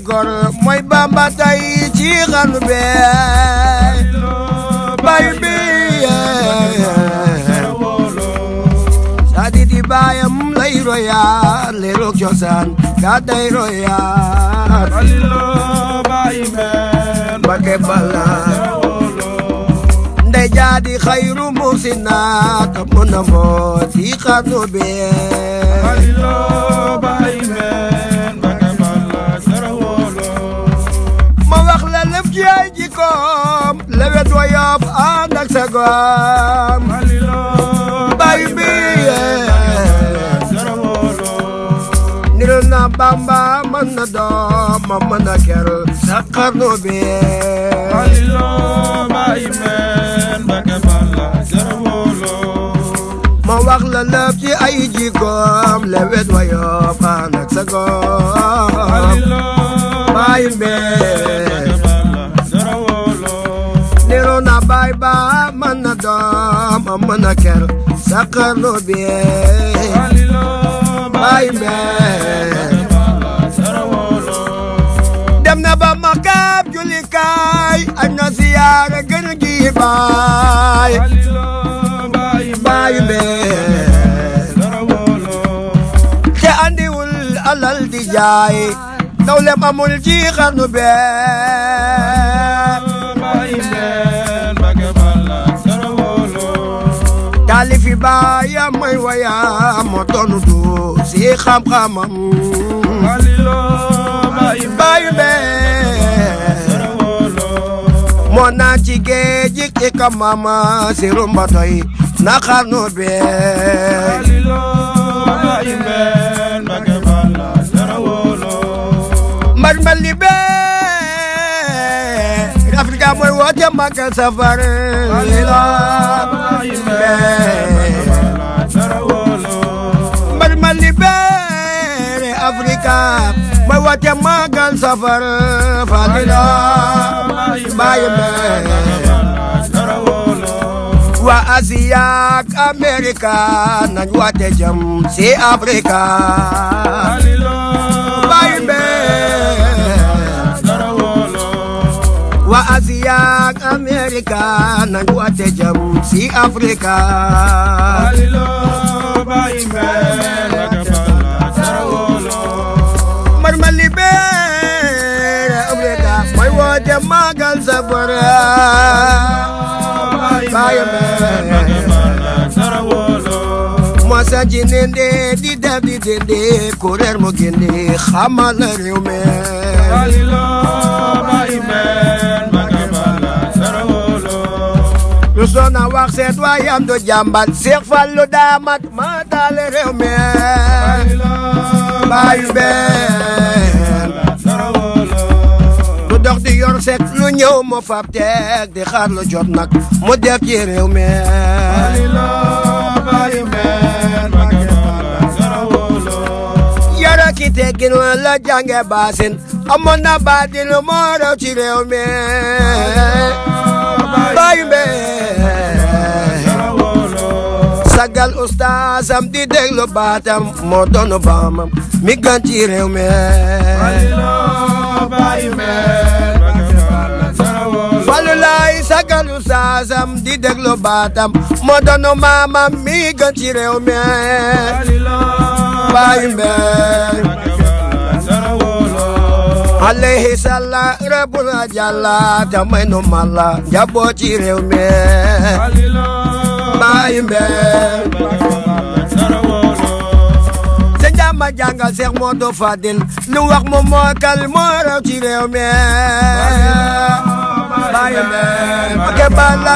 gor mooy Bamba tey ci xarnu bi bayu bi saadi di baayam lay royaat leeroog cosaan ka day royaat Mbàkke Balla ndey jaadi xayru musinat mun na moo ci xarnu bi ma wax la lëf ci ay jikkoom lewet wa yob ànd ak sa goom bayu bi nirul na Bamba mën na doom ma mën na ker sa xarnu bi ma wax la lëf ci ay jikkoom lewet wa yob ànd ak sa goom bayu bi nirul na bay ba mën na doom ma mën na ker sa xarnu bi bayu bi dem na ba Makka julikaay añ na siyaare gën a ji baay bayu be te andiwul alal di jaay dawlem amul ci xarnu be taalifi baayam may wayam moo doonu du si xam-xamam bayu be moo naa ci géej gi ka mama si rumbatoy na xarnu be mbali be Afrika mooy woote Magal safar mbali be Afrika mooy woote Magal safar falila bayu be waa Asia ak Amerika nañ woote jëm si Afrika bayu be waa Asia ak Amerika nañ woote jëm si Afrika marmali be Afrika mooy woote Magal safar bayu be moo sanji nende di def di dende kuréer mu gindi xamal na réew mi lu soona wax seet waayam do jàmbat Seex Fallu daamat ma taale réew mi bayu be lu dox di yor sek lu ñëw mo fab teeg di xaar lu jot nag mu def ci réew mi yara ki teggin wala jànge baasin amoon na baatin moo raw ci réew mi bayu be sagal ustaasam di déglu baatam moo doonu baamam mi gan ci réew mi Fallu laay sagal ustaasam di déglu baatam moo doonu maamam mi gan ci réew mi bayu be alayhi salla rabbul jalla tamay no malla jabo ci réew mi bayu be sëñ Jamba jàngal Seex Moodu Fadil lu wax mo mookal moo raw ci réew mi bayu be Mbàkke Balla